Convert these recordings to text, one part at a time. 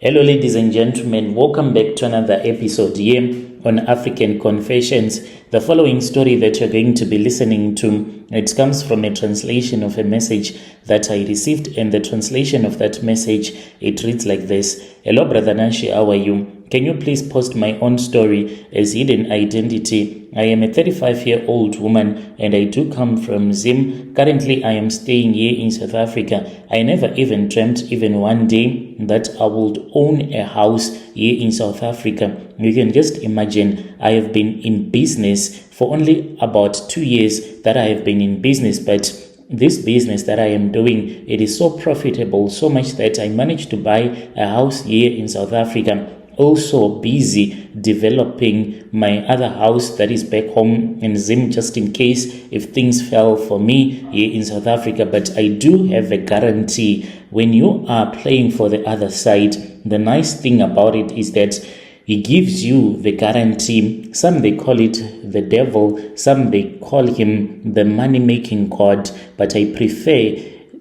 Hello, ladies and gentlemen. Welcome back to another episode here on African Confessions. The following story that you're going to be listening to, it comes from a translation of a message that I received, and the translation of that message, it reads like this. Hello, Brother Nashi, how are you? Can you please post my own story as hidden identity? I am a 35-year-old woman and I do come from Zim. Currently, I am staying here in South Africa. I never even dreamt even one day that I would own a house here in South Africa. You can just imagine, I have been in business for only about 2 years that I have been in business, but this business that I am doing, it is so profitable, so much that I managed to buy a house here in South Africa. Also busy developing my other house that is back home in Zim, just in case if things fell for me here in South Africa. But I do have a guarantee. When you are playing for the other side, the nice thing about it is that he gives you the guarantee. Some they call it the devil, some they call him the money-making God, but I prefer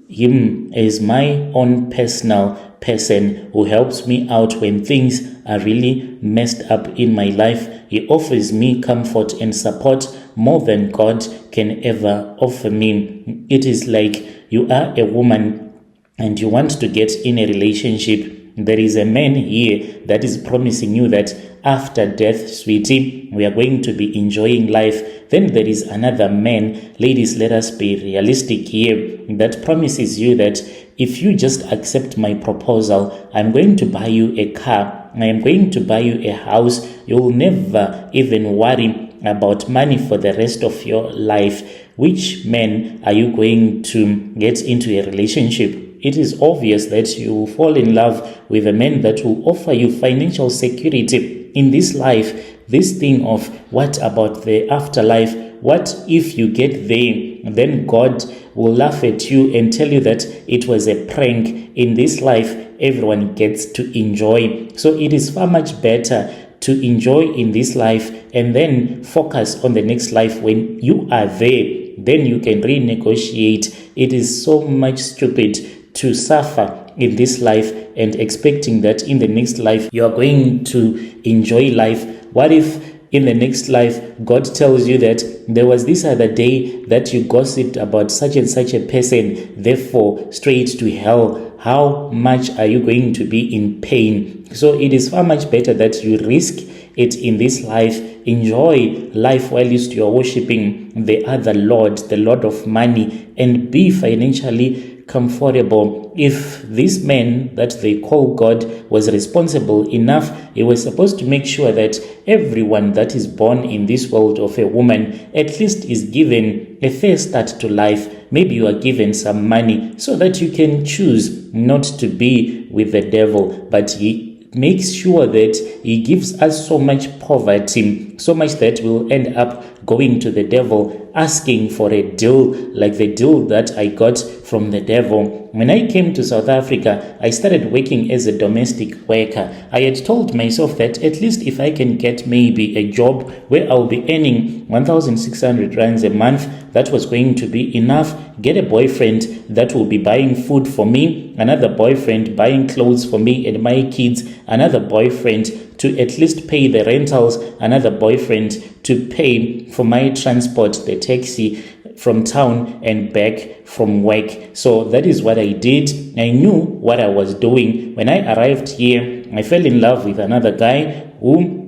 him as my own personal person who helps me out when things are really messed up in my life. He offers me comfort and support more than God can ever offer me. It is like you are a woman and you want to get in a relationship. There is a man here that is promising you that after death, sweetie, we are going to be enjoying life. Then there is another man, ladies, let us be realistic here, that promises you that if you just accept my proposal, I'm going to buy you a car, I am going to buy you a house, you'll never even worry about money for the rest of your life. Which man are you going to get into a relationship? It is obvious that you will fall in love with a man that will offer you financial security in this life. This thing of what about the afterlife? What if you get there, then God will laugh at you and tell you that it was a prank. In this life, everyone gets to enjoy. So it is far much better to enjoy in this life and then focus on the next life. When you are there, then you can renegotiate. It is so much stupid to suffer in this life and expecting that in the next life you are going to enjoy life. What if in the next life God tells you that there was this other day that you gossiped about such and such a person, therefore straight to hell? How much are you going to be in pain? So it is far much better that you risk it in this life. Enjoy life while you are worshiping the other Lord, the Lord of money, and be financially comfortable. If this man that they call God was responsible enough, he was supposed to make sure that everyone that is born in this world of a woman at least is given a fair start to life. Maybe you are given some money so that you can choose not to be with the devil, but he makes sure that he gives us so much poverty, so much that we'll end up going to the devil asking for a deal like the deal that I got from the devil. When I came to South Africa, I started working as a domestic worker. I had told myself that at least if I can get maybe a job where I'll be earning 1,600 rands a month, that was going to be enough. Get a boyfriend that will be buying food for me, another boyfriend buying clothes for me and my kids, another boyfriend to at least pay the rentals, another boyfriend to pay for my transport, the taxi from town and back from work. So that is what I did. I knew what I was doing. When I arrived here, I fell in love with another guy who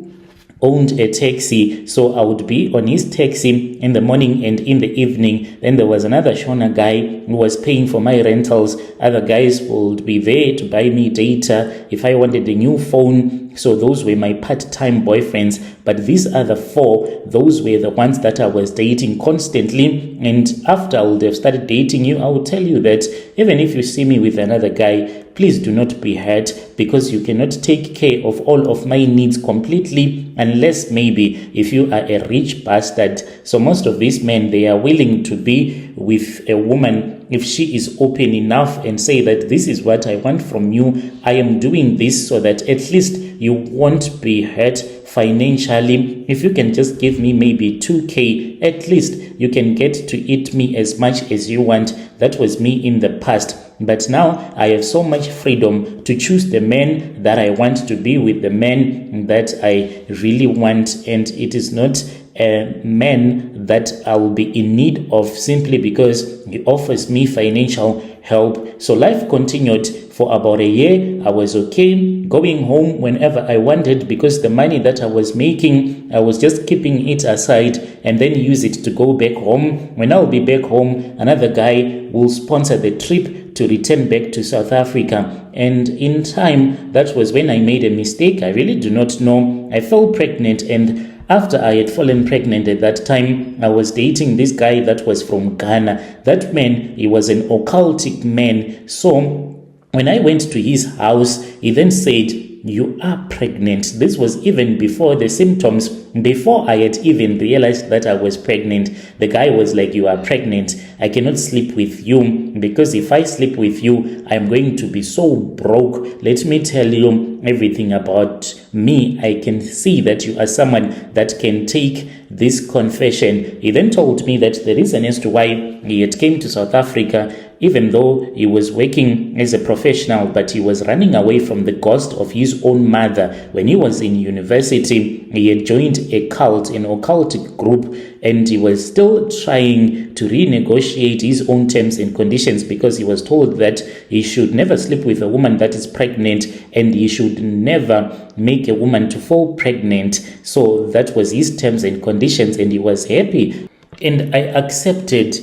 owned a taxi, so I would be on his taxi in the morning and in the evening. Then there was another Shona guy who was paying for my rentals. Other guys would be there to buy me data if I wanted a new phone. So those were my part-time boyfriends. But these other four, those were the ones that I was dating constantly. And after I would have started dating you, I would tell you that even if you see me with another guy, please do not be hurt, because you cannot take care of all of my needs completely unless maybe if you are a rich bastard. So most of these men, they are willing to be with a woman if she is open enough and say that this is what I want from you. I am doing this so that at least you won't be hurt financially. If you can just give me maybe 2K, at least you can get to eat me as much as you want. That was me in the past. But now I have so much freedom to choose the man that I want to be with, the man that I really want, and it is not a man that I will be in need of simply because he offers me financial help. So life continued for about a year. I was okay going home whenever I wanted because the money that I was making, I was just keeping it aside and then use it to go back home. When I'll be back home, another guy will sponsor the trip to return back to South Africa. And in time, that was when I made a mistake. I really do not know. I fell pregnant, and after I had fallen pregnant at that time, I was dating this guy that was from Ghana. That man, he was an occultic man. So when I went to his house, he then said, "You are pregnant." This was even before the symptoms, before I had even realized that I was pregnant. The guy was like, "You are pregnant. I cannot sleep with you because if I sleep with you, I'm going to be so broke. Let me tell you everything about me. I can see that you are someone that can take this confession." He then told me that the reason as to why he had came to South Africa, even though he was working as a professional, but he was running away from the ghost of his own mother. When he was in university, he had joined a cult, an occultic group, and he was still trying to renegotiate his own terms and conditions because he was told that he should never sleep with a woman that is pregnant and he should never make a woman to fall pregnant. So that was his terms and conditions, and he was happy. And I accepted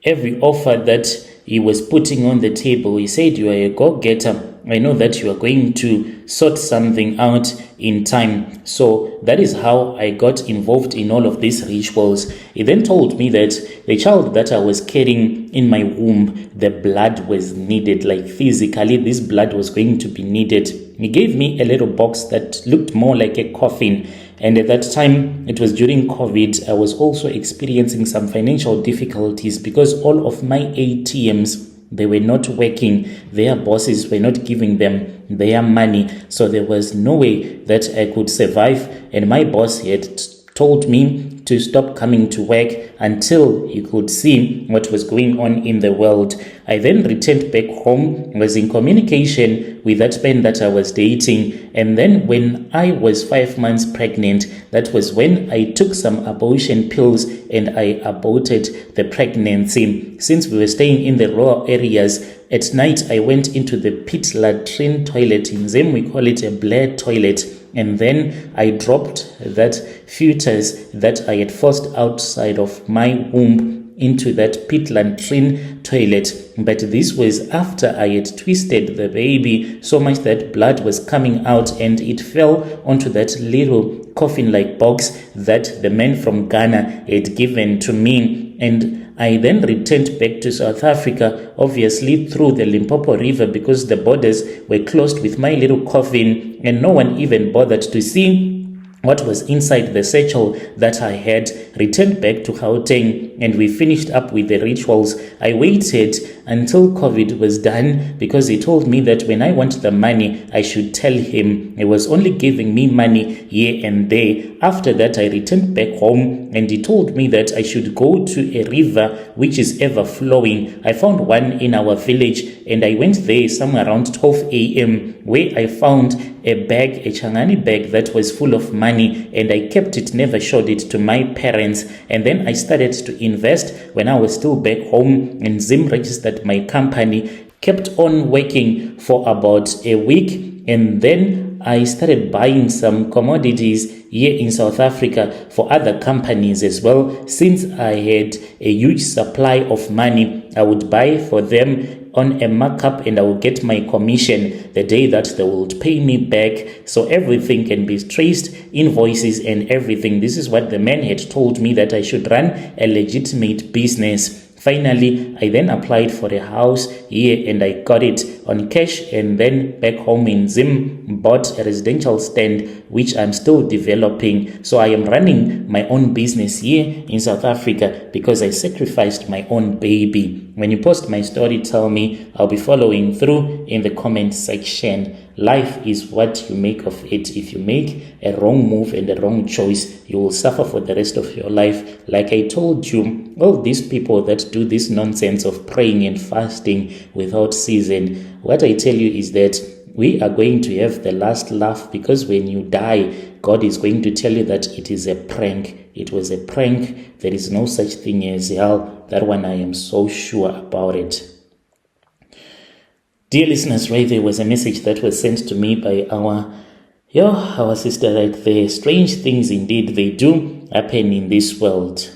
every offer that he was putting on the table. He said, "You are a go-getter. I know that you are going to sort something out in time." So that is how I got involved in all of these rituals. He then told me that the child that I was carrying in my womb, the blood was needed, like physically, this blood was going to be needed. He gave me a little box that looked more like a coffin. And at that time, it was during COVID, I was also experiencing some financial difficulties because all of my ATMs, they were not working. Their bosses were not giving them their money. So there was no way that I could survive. And my boss had told me to stop coming to work until he could see what was going on in the world. I then returned back home, was in communication with that man that I was dating. And then when I was 5 months pregnant, that was when I took some abortion pills and I aborted the pregnancy. Since we were staying in the rural areas, at night I went into the pit latrine toilet. In Zim we call it a Blair toilet. And then I dropped that fetus that I had forced outside of my womb into that pit latrine toilet. But this was after I had twisted the baby so much that blood was coming out and it fell onto that little coffin-like box that the man from Ghana had given to me. And I then returned back to South Africa, obviously through the Limpopo River because the borders were closed with my little coffin and no one even bothered to see what was inside the satchel that I had. Returned back to Gauteng and we finished up with the rituals. I waited until COVID was done because he told me that when I want the money, I should tell him. He was only giving me money here and there. After that, I returned back home and he told me that I should go to a river which is ever flowing. I found one in our village and I went there somewhere around 12 a.m. where I found a bag, a Changani bag that was full of money, and I kept it, never showed it to my parents. And then I started to invest when I was still back home, and Zim registered my company, kept on working for about a week, and then I started buying some commodities here in South Africa for other companies as well. Since I had a huge supply of money, I would buy for them on a markup and I will get my commission the day that they will pay me back. So everything can be traced, invoices and everything. This is what the man had told me, that I should run a legitimate business. Finally, I then applied for a house here and I got it on cash, and then back home in Zim bought a residential stand which I'm still developing. So I am running my own business here in South Africa because I sacrificed my own baby. When you post my story, tell me. I'll be following through in the comment section. Life is what you make of it. If you make a wrong move and a wrong choice, you will suffer for the rest of your life. Like I told you, all these people that do this nonsense of praying and fasting without season, what I tell you is that we are going to have the last laugh, because when you die, God is going to tell you that it is a prank. It was a prank. There is no such thing as hell. That one I am so sure about it. Dear listeners, right there was a message that was sent to me by our sister right there. Strange things indeed they do happen in this world.